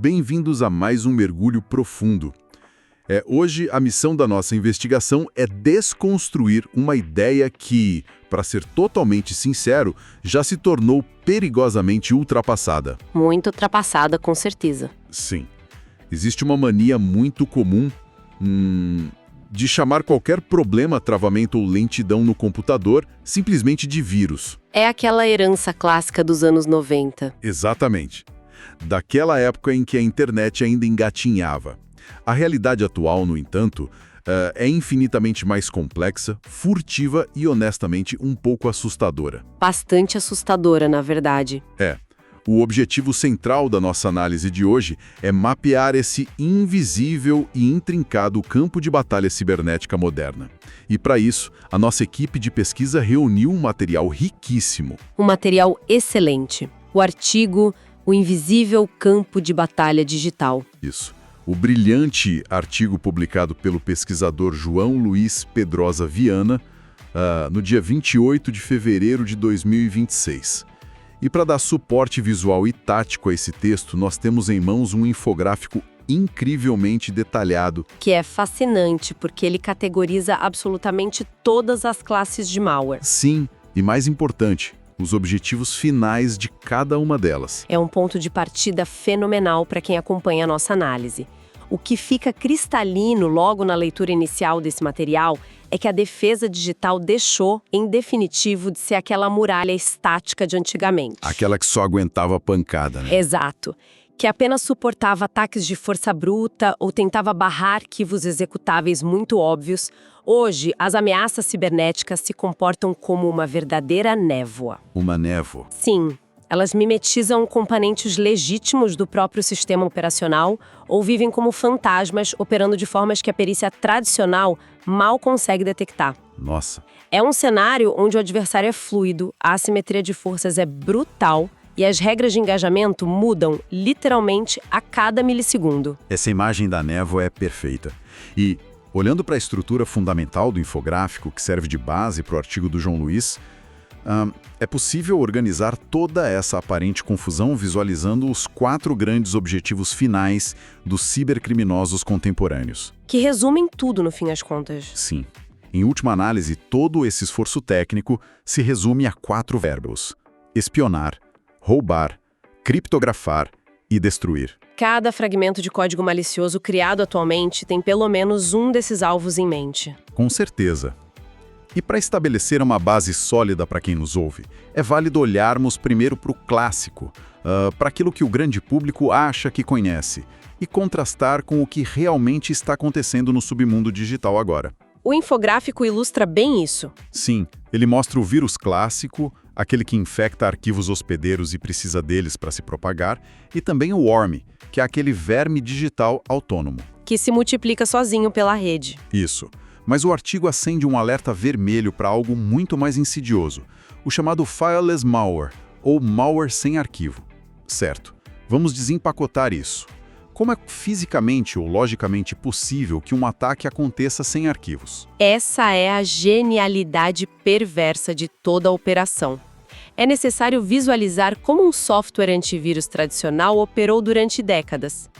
bem-vindos a mais um mergulho profundo. Hoje, a missão da nossa investigação é desconstruir uma ideia que, para ser totalmente sincero, já se tornou perigosamente ultrapassada. Muito ultrapassada, com certeza. Sim. Existe uma mania muito comum de chamar qualquer problema, travamento ou lentidão no computador simplesmente de vírus. É aquela herança clássica dos anos 90. Exatamente. Daquela época em que a internet ainda engatinhava. A realidade atual, no entanto, é infinitamente mais complexa, furtiva e, honestamente, um pouco assustadora. Bastante assustadora, na verdade. O objetivo central da nossa análise de hoje é mapear esse invisível e intrincado campo de batalha cibernética moderna. E, para isso, a nossa equipe de pesquisa reuniu um material riquíssimo. Um material excelente. O artigo O Invisível Campo de Batalha Digital. Isso. O brilhante artigo publicado pelo pesquisador João Luiz Pedrosa Viana, no dia 28 de fevereiro de 2026. E para dar suporte visual e tático a esse texto, nós temos em mãos um infográfico incrivelmente detalhado. Que é fascinante, porque ele categoriza absolutamente todas as classes de malware. Sim, e mais importante, os objetivos finais de cada uma delas. É um ponto de partida fenomenal para quem acompanha a nossa análise. O que fica cristalino logo na leitura inicial desse material é que a defesa digital deixou, em definitivo, de ser aquela muralha estática de antigamente. Aquela que só aguentava a pancada, né? Exato. Que apenas suportava ataques de força bruta ou tentava barrar arquivos executáveis muito óbvios. Hoje, as ameaças cibernéticas se comportam como uma verdadeira névoa. Uma névoa. Sim. Elas mimetizam componentes legítimos do próprio sistema operacional ou vivem como fantasmas, operando de formas que a perícia tradicional mal consegue detectar. Nossa. É um cenário onde o adversário é fluido, a assimetria de forças é brutal e as regras de engajamento mudam, literalmente, a cada milissegundo. Essa imagem da névoa é perfeita. E, olhando para a estrutura fundamental do infográfico, que serve de base para o artigo do João Luiz, é possível organizar toda essa aparente confusão visualizando os 4 grandes objetivos finais dos cibercriminosos contemporâneos. Que resumem tudo, no fim das contas. Sim. Em última análise, todo esse esforço técnico se resume a 4 verbos: espionar, roubar, criptografar e destruir. Cada fragmento de código malicioso criado atualmente tem pelo menos um desses alvos em mente. Com certeza. E para estabelecer uma base sólida para quem nos ouve, é válido olharmos primeiro para o clássico, para aquilo que o grande público acha que conhece, e contrastar com o que realmente está acontecendo no submundo digital agora. O infográfico ilustra bem isso. Sim, ele mostra o vírus clássico, aquele que infecta arquivos hospedeiros e precisa deles para se propagar, e também o worm, que é aquele verme digital autônomo. Que se multiplica sozinho pela rede. Isso. Mas o artigo acende um alerta vermelho para algo muito mais insidioso, o chamado fileless malware, ou malware sem arquivo. Certo, vamos desempacotar isso. Como é fisicamente ou logicamente possível que um ataque aconteça sem arquivos? Essa é a genialidade perversa de toda a operação. É necessário visualizar como um software antivírus tradicional operou durante décadas.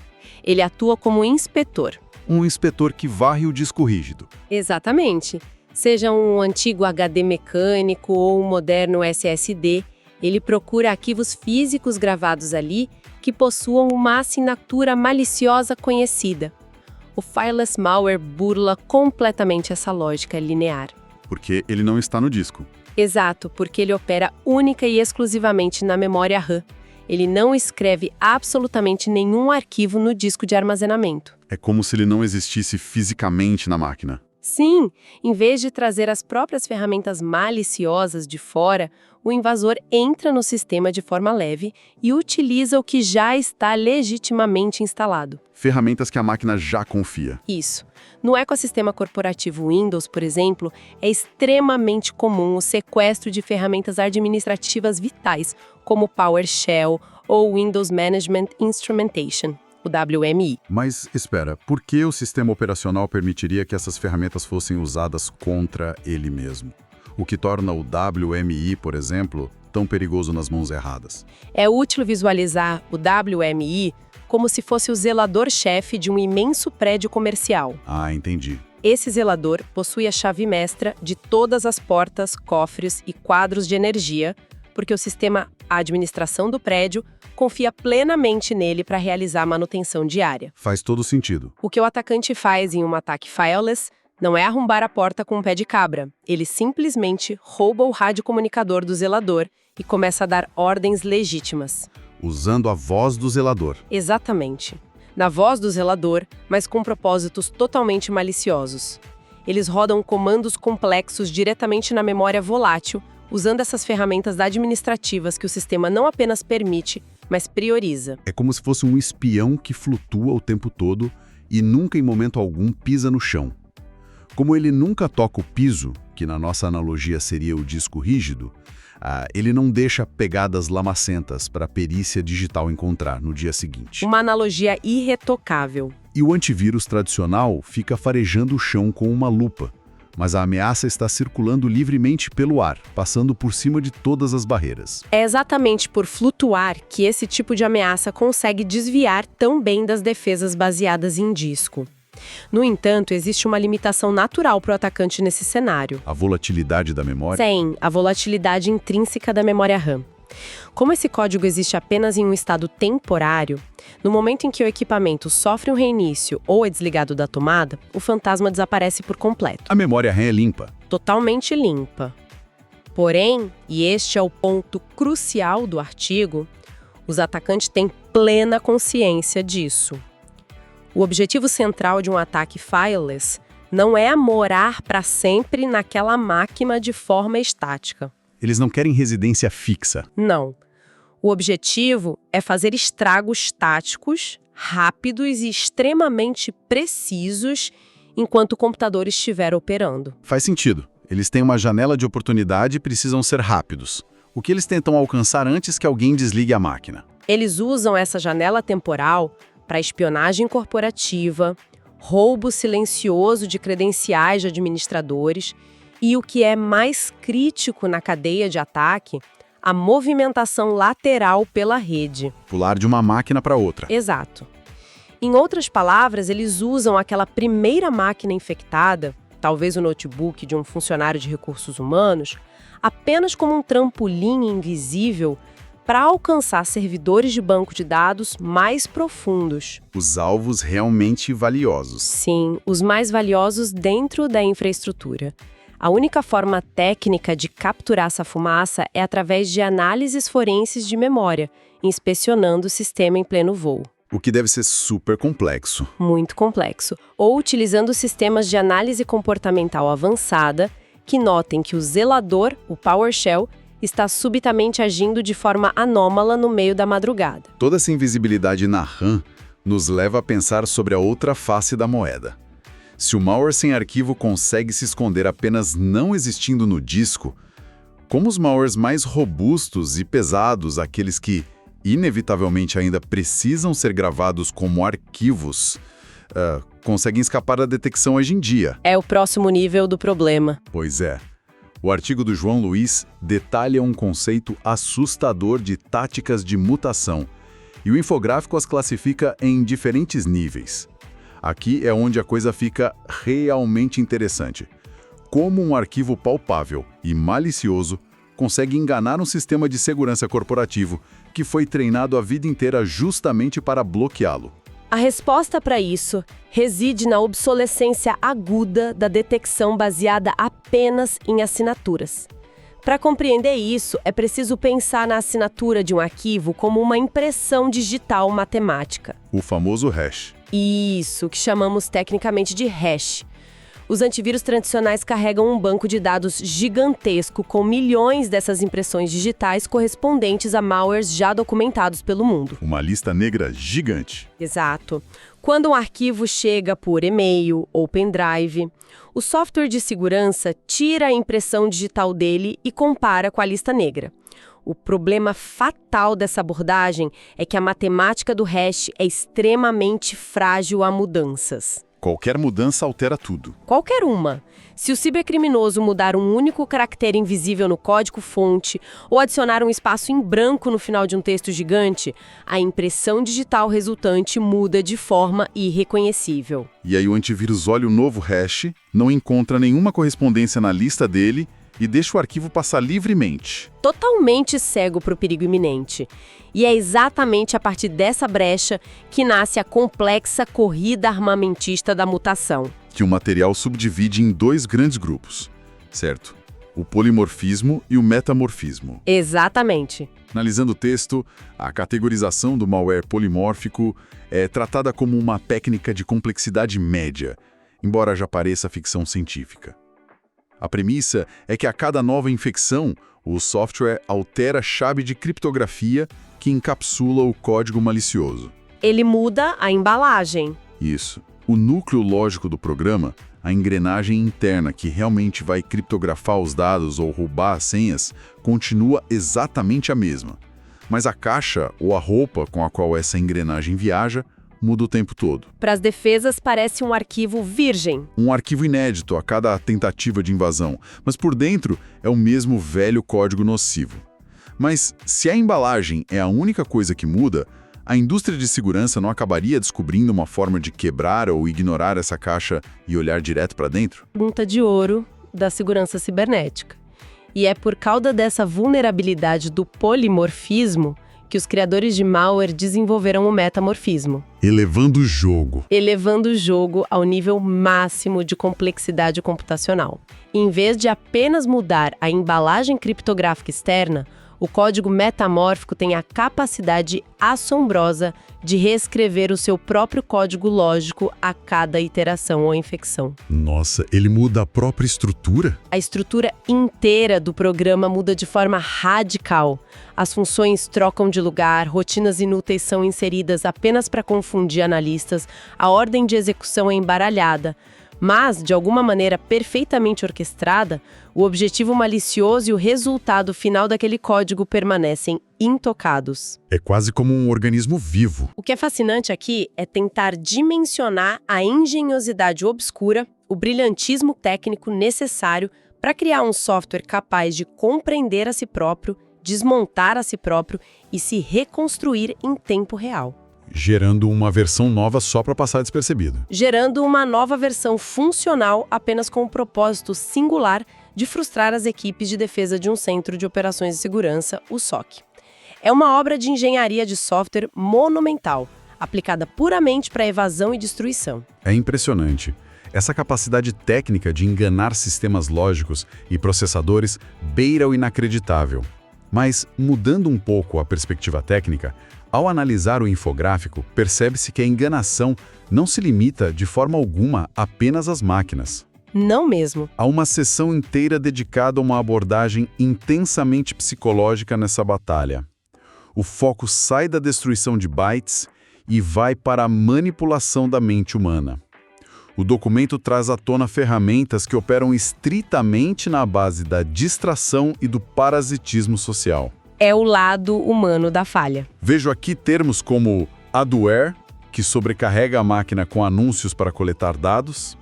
Ele atua como inspetor. Um inspetor que varre o disco rígido. Exatamente. Seja um antigo HD mecânico ou um moderno SSD, ele procura arquivos físicos gravados ali que possuam uma assinatura maliciosa conhecida. O fileless malware burla completamente essa lógica linear. Porque ele não está no disco. Exato, porque ele opera única e exclusivamente na memória RAM. Ele não escreve absolutamente nenhum arquivo no disco de armazenamento. É como se ele não existisse fisicamente na máquina. Sim, em vez de trazer as próprias ferramentas maliciosas de fora, o invasor entra no sistema de forma leve e utiliza o que já está legitimamente instalado. Ferramentas que a máquina já confia. Isso. No ecossistema corporativo Windows, por exemplo, é extremamente comum o sequestro de ferramentas administrativas vitais, como PowerShell ou Windows Management Instrumentation, o WMI. Mas, espera, por que o sistema operacional permitiria que essas ferramentas fossem usadas contra ele mesmo? o que torna o WMI, por exemplo, tão perigoso nas mãos erradas. É útil visualizar o WMI como se fosse o zelador-chefe de um imenso prédio comercial. Ah, entendi. Esse zelador possui a chave mestra de todas as portas, cofres e quadros de energia, porque o sistema administração do prédio confia plenamente nele para realizar a manutenção diária. Faz todo sentido. O que o atacante faz em um ataque fileless não é arrombar a porta com um pé de cabra. Ele simplesmente rouba o radiocomunicador do zelador e começa a dar ordens legítimas. Usando a voz do zelador. Exatamente. Na voz do zelador, mas com propósitos totalmente maliciosos. Eles rodam comandos complexos diretamente na memória volátil, usando essas ferramentas administrativas que o sistema não apenas permite, mas prioriza. É como se fosse um espião que flutua o tempo todo e nunca em momento algum pisa no chão. Como ele nunca toca o piso, que na nossa analogia seria o disco rígido, ele não deixa pegadas lamacentas para a perícia digital encontrar no dia seguinte. Uma analogia irretocável. E o antivírus tradicional fica farejando o chão com uma lupa, mas a ameaça está circulando livremente pelo ar, passando por cima de todas as barreiras. É exatamente por flutuar que esse tipo de ameaça consegue desviar tão bem das defesas baseadas em disco. No entanto, existe uma limitação natural para o atacante nesse cenário. A volatilidade da memória? Sim, a volatilidade intrínseca da memória RAM. Como esse código existe apenas em um estado temporário, no momento em que o equipamento sofre um reinício ou é desligado da tomada, o fantasma desaparece por completo. A memória RAM é limpa. Totalmente limpa. Porém, e este é o ponto crucial do artigo, os atacantes têm plena consciência disso. O objetivo central de um ataque fileless não é morar para sempre naquela máquina de forma estática. Eles não querem residência fixa. Não. O objetivo é fazer estragos táticos, rápidos e extremamente precisos enquanto o computador estiver operando. Faz sentido. Eles têm uma janela de oportunidade e precisam ser rápidos. O que eles tentam alcançar antes que alguém desligue a máquina? Eles usam essa janela temporal para espionagem corporativa, roubo silencioso de credenciais de administradores e, o que é mais crítico na cadeia de ataque, a movimentação lateral pela rede. Pular de uma máquina para outra. Exato. Em outras palavras, eles usam aquela primeira máquina infectada, talvez o notebook de um funcionário de recursos humanos, apenas como um trampolim invisível para alcançar servidores de banco de dados mais profundos. Os alvos realmente valiosos. Sim, os mais valiosos dentro da infraestrutura. A única forma técnica de capturar essa fumaça é através de análises forenses de memória, inspecionando o sistema em pleno voo. O que deve ser super complexo. Muito complexo. Ou utilizando sistemas de análise comportamental avançada que notem que o zelador, o PowerShell, está subitamente agindo de forma anômala no meio da madrugada. Toda essa invisibilidade na RAM nos leva a pensar sobre a outra face da moeda. Se o malware sem arquivo consegue se esconder apenas não existindo no disco, como os malwares mais robustos e pesados, aqueles que inevitavelmente ainda precisam ser gravados como arquivos, conseguem escapar da detecção hoje em dia? É o próximo nível do problema. Pois é. O artigo do João Luiz detalha um conceito assustador de táticas de mutação, e o infográfico as classifica em diferentes níveis. Aqui é onde a coisa fica realmente interessante. Como um arquivo palpável e malicioso consegue enganar um sistema de segurança corporativo que foi treinado a vida inteira justamente para bloqueá-lo. A resposta para isso reside na obsolescência aguda da detecção baseada apenas em assinaturas. Para compreender isso, é preciso pensar na assinatura de um arquivo como uma impressão digital matemática. O famoso hash. Isso, que chamamos tecnicamente de hash. Os antivírus tradicionais carregam um banco de dados gigantesco com milhões dessas impressões digitais correspondentes a malwares já documentados pelo mundo. Uma lista negra gigante. Exato. Quando um arquivo chega por e-mail ou pendrive, o software de segurança tira a impressão digital dele e compara com a lista negra. O problema fatal dessa abordagem é que a matemática do hash é extremamente frágil a mudanças. Qualquer mudança altera tudo. Qualquer uma. Se o cibercriminoso mudar um único caractere invisível no código-fonte ou adicionar um espaço em branco no final de um texto gigante, a impressão digital resultante muda de forma irreconhecível. E aí o antivírus olha o novo hash, não encontra nenhuma correspondência na lista dele e deixa o arquivo passar livremente. Totalmente cego para o perigo iminente. E é exatamente a partir dessa brecha que nasce a complexa corrida armamentista da mutação. Que o material subdivide em dois grandes grupos, certo? O polimorfismo e o metamorfismo. Exatamente. Analisando o texto, a categorização do malware polimórfico é tratada como uma técnica de complexidade média, embora já pareça ficção científica. A premissa é que a cada nova infecção, o software altera a chave de criptografia que encapsula o código malicioso. Ele muda a embalagem. Isso. O núcleo lógico do programa, a engrenagem interna que realmente vai criptografar os dados ou roubar as senhas, continua exatamente a mesma. Mas a caixa ou a roupa com a qual essa engrenagem viaja muda o tempo todo. Para as defesas, parece um arquivo virgem. Um arquivo inédito a cada tentativa de invasão, mas por dentro é o mesmo velho código nocivo. Mas se a embalagem é a única coisa que muda, a indústria de segurança não acabaria descobrindo uma forma de quebrar ou ignorar essa caixa e olhar direto para dentro? Pergunta de ouro da segurança cibernética. E é por causa dessa vulnerabilidade do polimorfismo que os criadores de malware desenvolveram o metamorfismo. Elevando o jogo. Elevando o jogo ao nível máximo de complexidade computacional. Em vez de apenas mudar a embalagem criptográfica externa, o código metamórfico tem a capacidade assombrosa de reescrever o seu próprio código lógico a cada iteração ou infecção. Nossa, ele muda a própria estrutura? A estrutura inteira do programa muda de forma radical. As funções trocam de lugar, rotinas inúteis são inseridas apenas para confundir analistas, a ordem de execução é embaralhada. Mas, de alguma maneira perfeitamente orquestrada, o objetivo malicioso e o resultado final daquele código permanecem intocados. É quase como um organismo vivo. O que é fascinante aqui é tentar dimensionar a engenhosidade obscura, o brilhantismo técnico necessário para criar um software capaz de compreender a si próprio, desmontar a si próprio e se reconstruir em tempo real. Gerando uma versão nova só para passar despercebido. Gerando uma nova versão funcional apenas com o propósito singular de frustrar as equipes de defesa de um centro de operações de segurança, o SOC. É uma obra de engenharia de software monumental, aplicada puramente para evasão e destruição. É impressionante. Essa capacidade técnica de enganar sistemas lógicos e processadores beira o inacreditável. Mas, mudando um pouco a perspectiva técnica, ao analisar o infográfico, percebe-se que a enganação não se limita de forma alguma apenas às máquinas. Não mesmo. Há uma sessão inteira dedicada a uma abordagem intensamente psicológica nessa batalha. O foco sai da destruição de bytes e vai para a manipulação da mente humana. O documento traz à tona ferramentas que operam estritamente na base da distração e do parasitismo social. É o lado humano da falha. Vejo aqui termos como adware, que sobrecarrega a máquina com anúncios para coletar dados,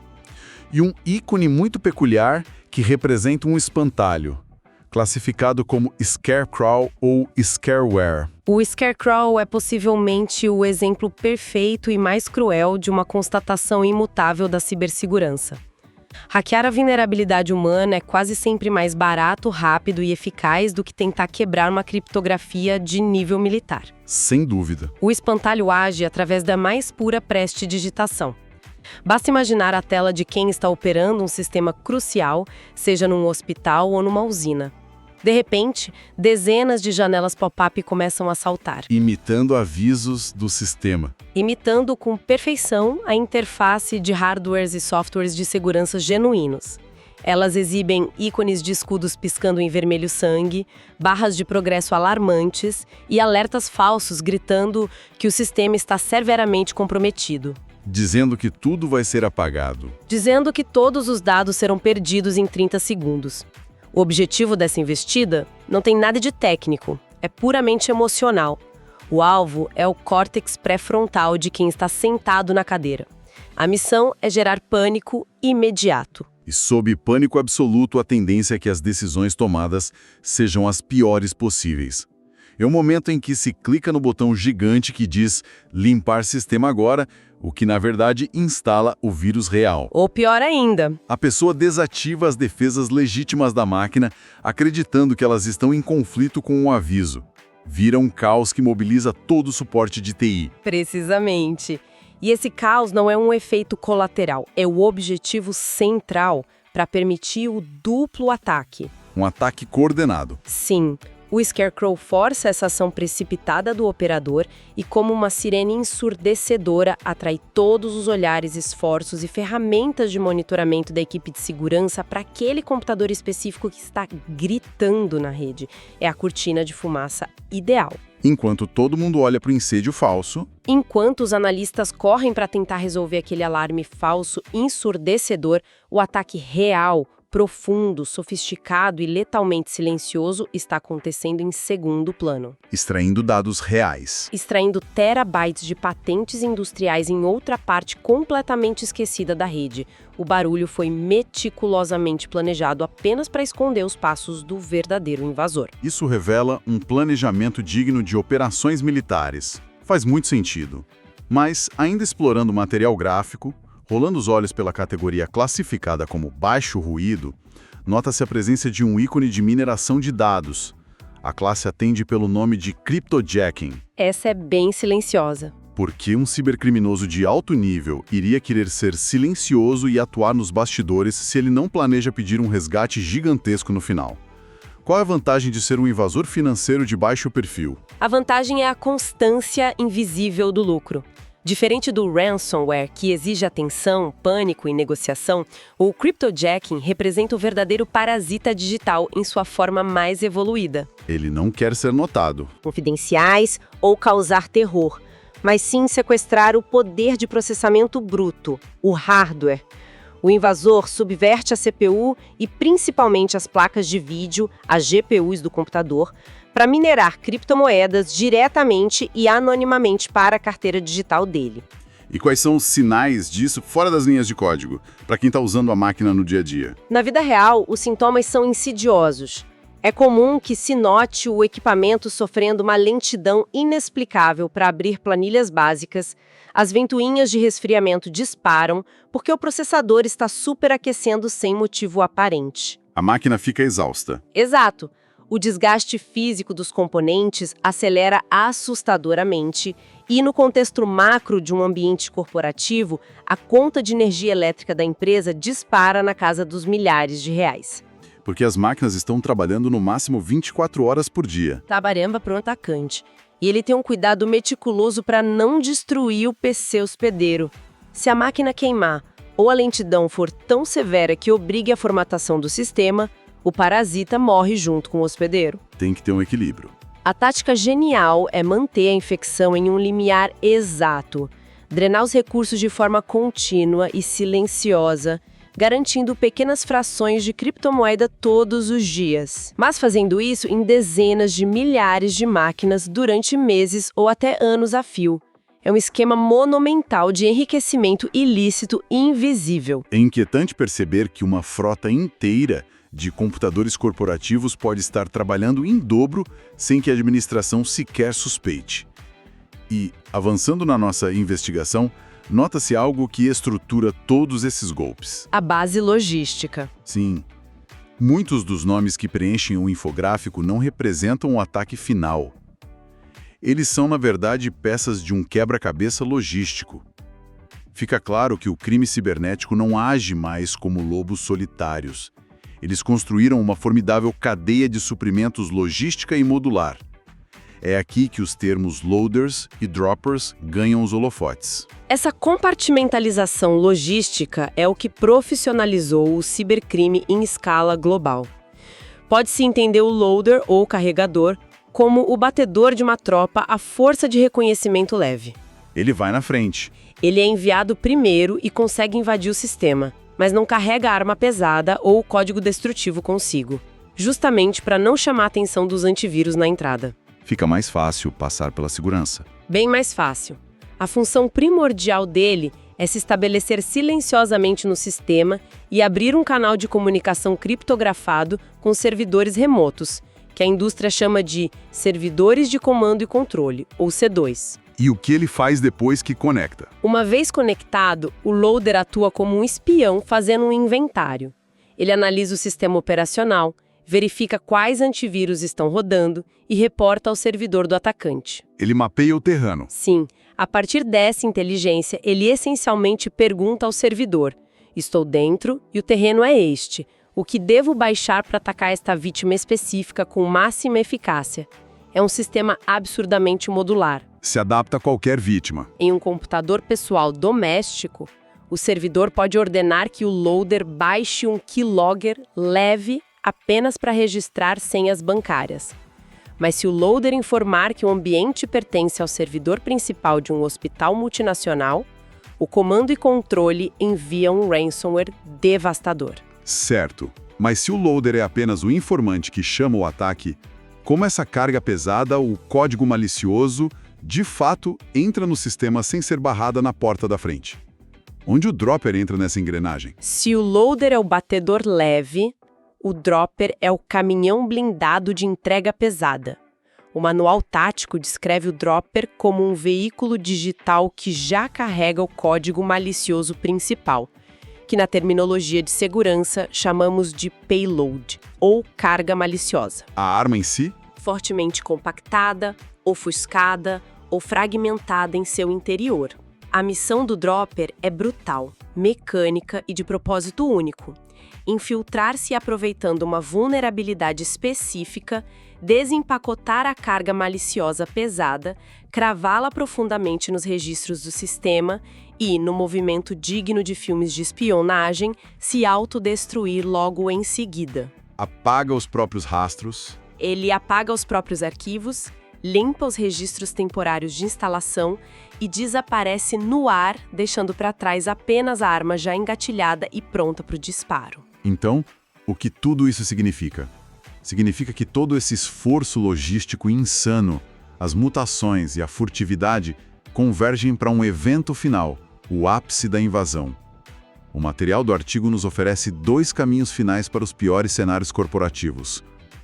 e um ícone muito peculiar que representa um espantalho, classificado como scarecrow ou scareware. O scarecrow é possivelmente o exemplo perfeito e mais cruel de uma constatação imutável da cibersegurança. Hackear a vulnerabilidade humana é quase sempre mais barato, rápido e eficaz do que tentar quebrar uma criptografia de nível militar. Sem dúvida. O espantalho age através da mais pura prestidigitação. Basta imaginar a tela de quem está operando um sistema crucial, seja num hospital ou numa usina. De repente, dezenas de janelas pop-up começam a saltar, Imitando avisos do sistema. imitando com perfeição a interface de hardwares e softwares de segurança genuínos. Elas exibem ícones de escudos piscando em vermelho sangue, barras de progresso alarmantes e alertas falsos gritando que o sistema está severamente comprometido. Dizendo que tudo vai ser apagado. Dizendo que todos os dados serão perdidos em 30 segundos. O objetivo dessa investida não tem nada de técnico, é puramente emocional. O alvo é o córtex pré-frontal de quem está sentado na cadeira. A missão é gerar pânico imediato. E sob pânico absoluto, a tendência é que as decisões tomadas sejam as piores possíveis. É o momento em que se clica no botão gigante que diz limpar sistema agora, o que na verdade instala o vírus real. Ou pior ainda, A pessoa desativa as defesas legítimas da máquina, acreditando que elas estão em conflito com o aviso. Vira um caos que mobiliza todo o suporte de TI. precisamente. E esse caos não é um efeito colateral, é o objetivo central para permitir o duplo ataque. Um ataque coordenado. Sim, o Scarecrow força essa ação precipitada do operador e, como uma sirene ensurdecedora, atrai todos os olhares, esforços e ferramentas de monitoramento da equipe de segurança para aquele computador específico que está gritando na rede. É a cortina de fumaça ideal. Enquanto todo mundo olha para o incêndio falso, Enquanto os analistas correm para tentar resolver aquele alarme falso ensurdecedor, o ataque real, profundo, sofisticado e letalmente silencioso está acontecendo em segundo plano. extraindo dados reais. Extraindo terabytes de patentes industriais em outra parte completamente esquecida da rede. O barulho foi meticulosamente planejado apenas para esconder os passos do verdadeiro invasor. Isso revela um planejamento digno de operações militares. Faz muito sentido. Mas, ainda explorando material gráfico, rolando os olhos pela categoria classificada como baixo ruído, nota-se a presença de um ícone de mineração de dados. A classe atende pelo nome de cryptojacking. Essa é bem silenciosa. Porque um cibercriminoso de alto nível iria querer ser silencioso e atuar nos bastidores se ele não planeja pedir um resgate gigantesco no final? Qual é a vantagem de ser um invasor financeiro de baixo perfil? A vantagem é a constância invisível do lucro. Diferente do ransomware, que exige atenção, pânico e negociação, o cryptojacking representa o verdadeiro parasita digital em sua forma mais evoluída. Ele não quer ser notado. Confidenciais ou causar terror, mas sim sequestrar o poder de processamento bruto, o hardware. O invasor subverte a CPU e principalmente as placas de vídeo, as GPUs do computador, para minerar criptomoedas diretamente e anonimamente para a carteira digital dele. E quais são os sinais disso fora das linhas de código, para quem está usando a máquina no dia a dia? Na vida real, os sintomas são insidiosos. É comum que se note o equipamento sofrendo uma lentidão inexplicável para abrir planilhas básicas, as ventoinhas de resfriamento disparam porque o processador está superaquecendo sem motivo aparente. A máquina fica exausta. Exato. O desgaste físico dos componentes acelera assustadoramente e, no contexto macro de um ambiente corporativo, a conta de energia elétrica da empresa dispara na casa dos milhares de reais. Porque as máquinas estão trabalhando no máximo 24 horas por dia. Tabaramba para um atacante. E ele tem um cuidado meticuloso para não destruir o PC hospedeiro. Se a máquina queimar ou a lentidão for tão severa que obrigue a formatação do sistema, o parasita morre junto com o hospedeiro. Tem que ter um equilíbrio. A tática genial é manter a infecção em um limiar exato, drenar os recursos de forma contínua e silenciosa, garantindo pequenas frações de criptomoeda todos os dias. Mas fazendo isso em dezenas de milhares de máquinas durante meses ou até anos a fio. É um esquema monumental de enriquecimento ilícito e invisível. É inquietante perceber que uma frota inteira de computadores corporativos pode estar trabalhando em dobro sem que a administração sequer suspeite. E, avançando na nossa investigação, nota-se algo que estrutura todos esses golpes. A base logística. Sim, muitos dos nomes que preenchem o infográfico não representam o ataque final. Eles são, na verdade, peças de um quebra-cabeça logístico. Fica claro que o crime cibernético não age mais como lobos solitários. Eles construíram uma formidável cadeia de suprimentos logística e modular. É aqui que os termos loaders e droppers ganham os holofotes. Essa compartimentalização logística é o que profissionalizou o cibercrime em escala global. Pode-se entender o loader ou carregador como o batedor de uma tropa à força de reconhecimento leve. Ele vai na frente. Ele é enviado primeiro e consegue invadir o sistema, mas não carrega a arma pesada ou o código destrutivo consigo, justamente para não chamar a atenção dos antivírus na entrada. Fica mais fácil passar pela segurança. Bem mais fácil. A função primordial dele é se estabelecer silenciosamente no sistema e abrir um canal de comunicação criptografado com servidores remotos, que a indústria chama de servidores de comando e controle, ou C2. E o que ele faz depois que conecta? Uma vez conectado, o loader atua como um espião fazendo um inventário. Ele analisa o sistema operacional, verifica quais antivírus estão rodando e reporta ao servidor do atacante. Ele mapeia o terreno. Sim, a partir dessa inteligência, ele essencialmente pergunta ao servidor: estou dentro e o terreno é este. O que devo baixar para atacar esta vítima específica com máxima eficácia? É um sistema absurdamente modular. Se adapta a qualquer vítima. Em um computador pessoal doméstico, o servidor pode ordenar que o loader baixe um keylogger leve apenas para registrar senhas bancárias. Mas se o loader informar que o ambiente pertence ao servidor principal de um hospital multinacional, o comando e controle envia um ransomware devastador. Certo, mas se o loader é apenas o informante que chama o ataque, como essa carga pesada, o código malicioso, de fato, entra no sistema sem ser barrada na porta da frente? Onde o dropper entra nessa engrenagem? Se o loader é o batedor leve, o dropper é o caminhão blindado de entrega pesada. O manual tático descreve o dropper como um veículo digital que já carrega o código malicioso principal, que na terminologia de segurança chamamos de payload, ou carga maliciosa. A arma em si? Fortemente compactada, ofuscada ou fragmentada em seu interior. A missão do dropper é brutal, mecânica e de propósito único: infiltrar-se aproveitando uma vulnerabilidade específica, desempacotar a carga maliciosa pesada, cravá-la profundamente nos registros do sistema e, no movimento digno de filmes de espionagem, se autodestruir logo em seguida. Apaga os próprios rastros. Ele apaga os próprios arquivos, limpa os registros temporários de instalação e desaparece no ar, deixando para trás apenas a arma já engatilhada e pronta para o disparo. Então, o que tudo isso significa? Significa que todo esse esforço logístico insano, as mutações e a furtividade convergem para um evento final, o ápice da invasão. O material do artigo nos oferece 2 caminhos finais para os piores cenários corporativos: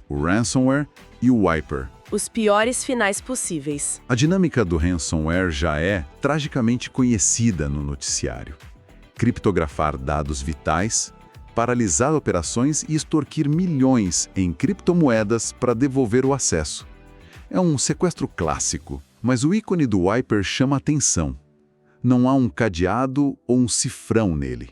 o ransomware e o wiper. Os piores finais possíveis. A dinâmica do ransomware já é tragicamente conhecida no noticiário. Criptografar dados vitais, paralisar operações e extorquir milhões em criptomoedas para devolver o acesso. É um sequestro clássico, mas o ícone do wiper chama atenção. Não há um cadeado ou um cifrão nele.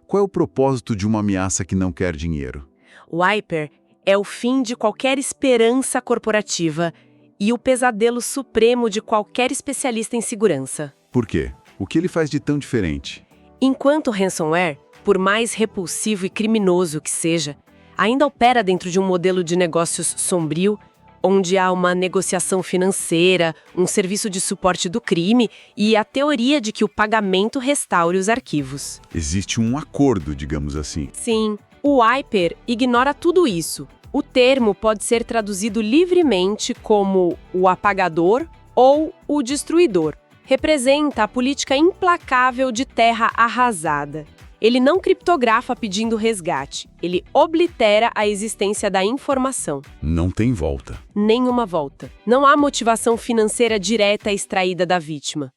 Qual é o propósito de uma ameaça que não quer dinheiro? O wiper é o fim de qualquer esperança corporativa e o pesadelo supremo de qualquer especialista em segurança. Por quê? O que ele faz de tão diferente? Enquanto o ransomware, por mais repulsivo e criminoso que seja, ainda opera dentro de um modelo de negócios sombrio, onde há uma negociação financeira, um serviço de suporte do crime e a teoria de que o pagamento restaure os arquivos. Existe um acordo, digamos assim. Sim, o wiper ignora tudo isso. O termo pode ser traduzido livremente como o apagador ou o destruidor. Representa a política implacável de terra arrasada. Ele não criptografa pedindo resgate, ele oblitera a existência da informação. Não tem volta. Nenhuma volta. Não há motivação financeira direta extraída da vítima.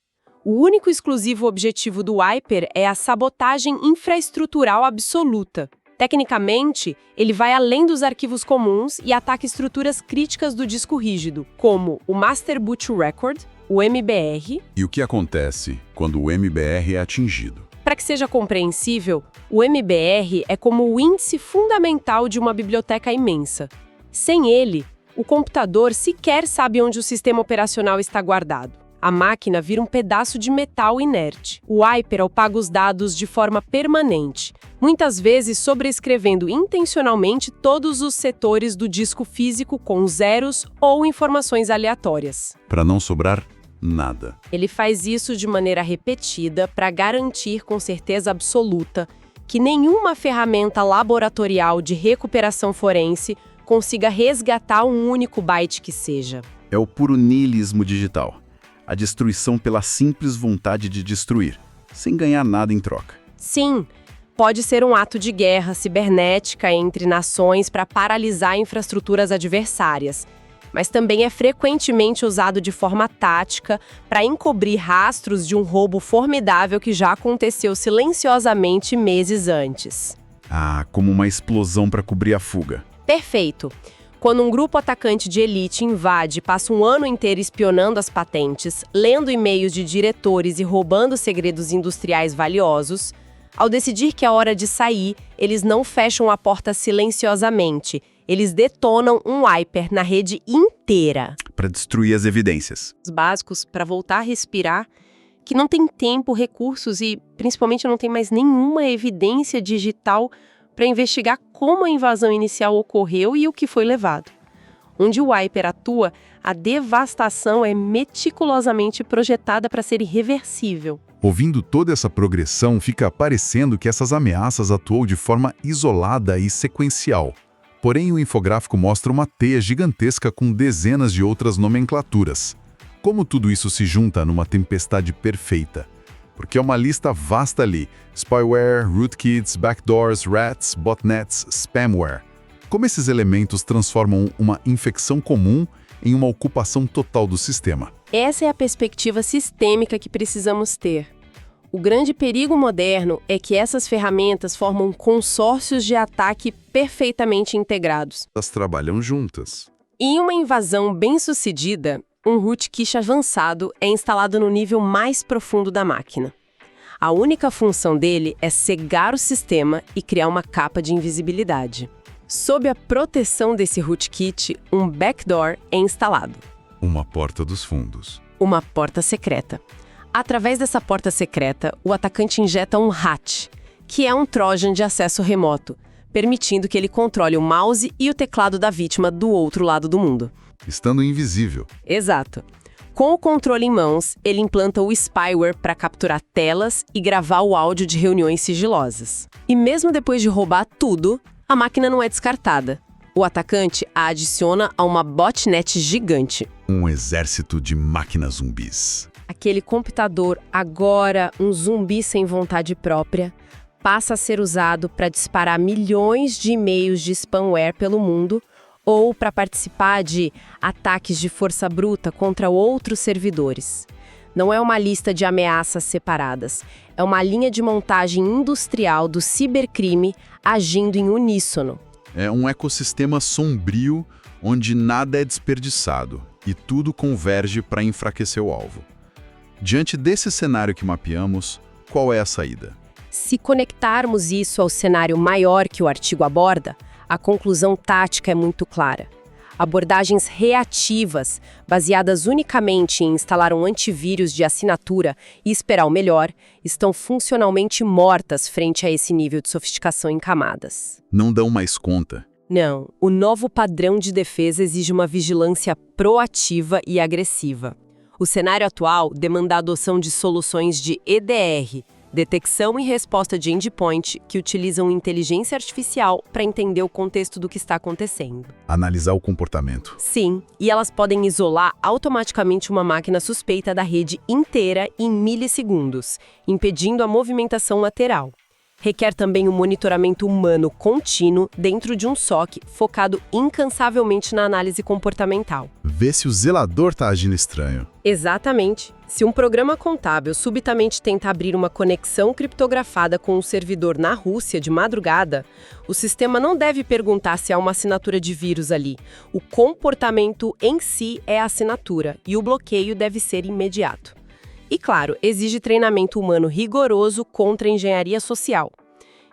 O único e exclusivo objetivo do wiper é a sabotagem infraestrutural absoluta. Tecnicamente, ele vai além dos arquivos comuns e ataca estruturas críticas do disco rígido, como o Master Boot Record, o MBR. E o que acontece quando o MBR é atingido? Para que seja compreensível, o MBR é como o índice fundamental de uma biblioteca imensa. Sem ele, o computador sequer sabe onde o sistema operacional está guardado. A máquina vira um pedaço de metal inerte. O wiper apaga os dados de forma permanente, muitas vezes sobrescrevendo intencionalmente todos os setores do disco físico com zeros ou informações aleatórias. Para não sobrar nada. Ele faz isso de maneira repetida para garantir com certeza absoluta que nenhuma ferramenta laboratorial de recuperação forense consiga resgatar um único byte que seja. É o puro niilismo digital. A destruição pela simples vontade de destruir, sem ganhar nada em troca. Sim, pode ser um ato de guerra cibernética entre nações para paralisar infraestruturas adversárias, mas também é frequentemente usado de forma tática para encobrir rastros de um roubo formidável que já aconteceu silenciosamente meses antes. Ah, como uma explosão para cobrir a fuga. Perfeito! Quando um grupo atacante de elite invade e passa um ano inteiro espionando as patentes, lendo e-mails de diretores e roubando segredos industriais valiosos, ao decidir que é hora de sair, eles não fecham a porta silenciosamente. Eles detonam um wiper na rede inteira. Para destruir as evidências. Os básicos para voltar a respirar, que não tem tempo, recursos e, principalmente, não tem mais nenhuma evidência digital para investigar como a invasão inicial ocorreu e o que foi levado. Onde o wiper atua, a devastação é meticulosamente projetada para ser irreversível. Ouvindo toda essa progressão, fica parecendo que essas ameaças atuou de forma isolada e sequencial. Porém, o infográfico mostra uma teia gigantesca com dezenas de outras nomenclaturas. Como tudo isso se junta numa tempestade perfeita? Porque é uma lista vasta ali: spyware, rootkits, backdoors, rats, botnets, spamware. Como esses elementos transformam uma infecção comum em uma ocupação total do sistema? Essa é a perspectiva sistêmica que precisamos ter. O grande perigo moderno é que essas ferramentas formam consórcios de ataque perfeitamente integrados. Elas trabalham juntas. Em uma invasão bem-sucedida, um rootkit avançado é instalado no nível mais profundo da máquina. A única função dele é cegar o sistema e criar uma capa de invisibilidade. Sob a proteção desse rootkit, um backdoor é instalado. Uma porta dos fundos. Uma porta secreta. Através dessa porta secreta, o atacante injeta um hatch, que é um trojan de acesso remoto, permitindo que ele controle o mouse e o teclado da vítima do outro lado do mundo. Estando invisível. Exato. Com o controle em mãos, ele implanta o spyware para capturar telas e gravar o áudio de reuniões sigilosas. E mesmo depois de roubar tudo, a máquina não é descartada. O atacante a adiciona a uma botnet gigante. Um exército de máquinas zumbis. Aquele computador, agora um zumbi sem vontade própria, passa a ser usado para disparar milhões de e-mails de spamware pelo mundo ou para participar de ataques de força bruta contra outros servidores. Não é uma lista de ameaças separadas, é uma linha de montagem industrial do cibercrime agindo em uníssono. É um ecossistema sombrio onde nada é desperdiçado e tudo converge para enfraquecer o alvo. Diante desse cenário que mapeamos, qual é a saída? Se conectarmos isso ao cenário maior que o artigo aborda, a conclusão tática é muito clara. Abordagens reativas, baseadas unicamente em instalar um antivírus de assinatura e esperar o melhor, estão funcionalmente mortas frente a esse nível de sofisticação em camadas. Não dão mais conta. Não, o novo padrão de defesa exige uma vigilância proativa e agressiva. O cenário atual demanda a adoção de soluções de EDR, detecção e resposta de endpoint, que utilizam inteligência artificial para entender o contexto do que está acontecendo. Analisar o comportamento. Sim, e elas podem isolar automaticamente uma máquina suspeita da rede inteira em milissegundos, impedindo a movimentação lateral. Requer também um monitoramento humano contínuo dentro de um SOC focado incansavelmente na análise comportamental. Vê se o zelador está agindo estranho. Exatamente. Se um programa contábil subitamente tenta abrir uma conexão criptografada com um servidor na Rússia de madrugada, o sistema não deve perguntar se há uma assinatura de vírus ali. O comportamento em si é a assinatura e o bloqueio deve ser imediato. E, claro, exige treinamento humano rigoroso contra a engenharia social.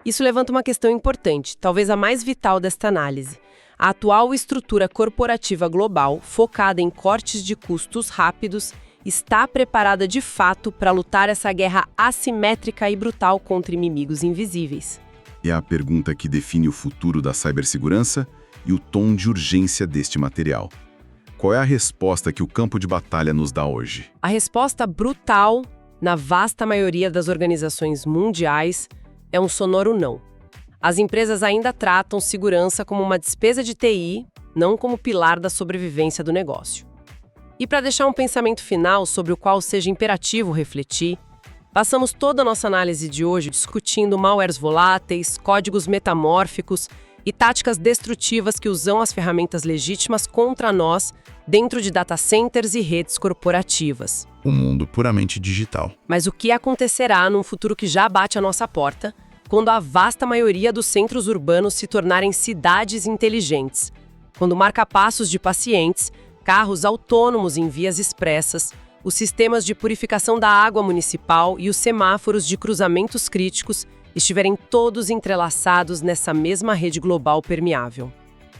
Isso levanta uma questão importante, talvez a mais vital desta análise. A atual estrutura corporativa global, focada em cortes de custos rápidos, está preparada de fato para lutar essa guerra assimétrica e brutal contra inimigos invisíveis. É a pergunta que define o futuro da cibersegurança e o tom de urgência deste material. Qual é a resposta que o campo de batalha nos dá hoje? A resposta brutal, na vasta maioria das organizações mundiais, é um sonoro não. As empresas ainda tratam segurança como uma despesa de TI, não como pilar da sobrevivência do negócio. E para deixar um pensamento final sobre o qual seja imperativo refletir, Passamos toda a nossa análise de hoje discutindo malwares voláteis, códigos metamórficos e táticas destrutivas que usam as ferramentas legítimas contra nós dentro de data centers e redes corporativas. Um mundo puramente digital. Mas o que acontecerá num futuro que já bate à nossa porta, quando a vasta maioria dos centros urbanos se tornarem cidades inteligentes? Quando marca-passos de pacientes, carros autônomos em vias expressas, os sistemas de purificação da água municipal e os semáforos de cruzamentos críticos estiverem todos entrelaçados nessa mesma rede global permeável.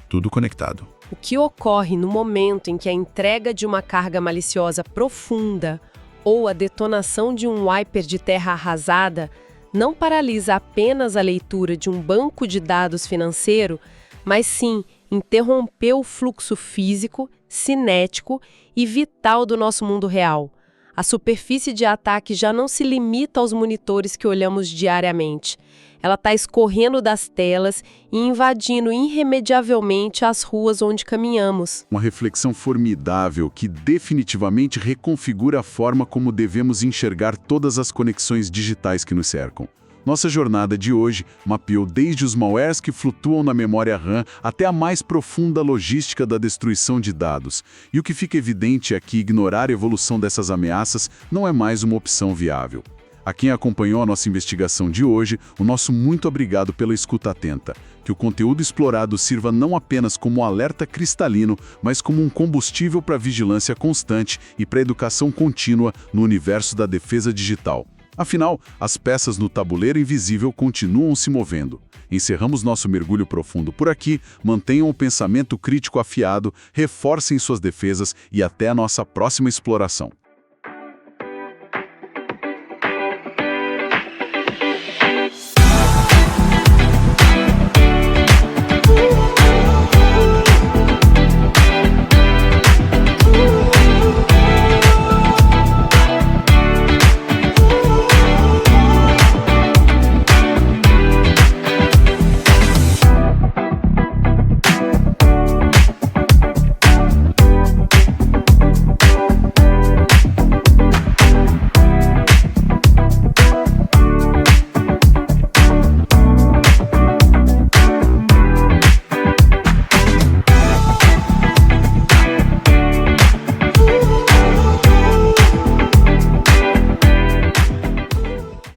Tudo conectado. O que ocorre no momento em que a entrega de uma carga maliciosa profunda ou a detonação de um wiper de terra arrasada não paralisa apenas a leitura de um banco de dados financeiro, mas sim interrompeu o fluxo físico, cinético e vital do nosso mundo real. A superfície de ataque já não se limita aos monitores que olhamos diariamente. Ela está escorrendo das telas e invadindo irremediavelmente as ruas onde caminhamos. Uma reflexão formidável que definitivamente reconfigura a forma como devemos enxergar todas as conexões digitais que nos cercam. Nossa jornada de hoje mapeou desde os malwares que flutuam na memória RAM até a mais profunda logística da destruição de dados. E o que fica evidente é que ignorar a evolução dessas ameaças não é mais uma opção viável. A quem acompanhou a nossa investigação de hoje, o nosso muito obrigado pela escuta atenta. Que o conteúdo explorado sirva não apenas como um alerta cristalino, mas como um combustível para a vigilância constante e para a educação contínua no universo da defesa digital. Afinal, as peças no tabuleiro invisível continuam se movendo. Encerramos nosso mergulho profundo por aqui, mantenham o pensamento crítico afiado, reforcem suas defesas e até a nossa próxima exploração.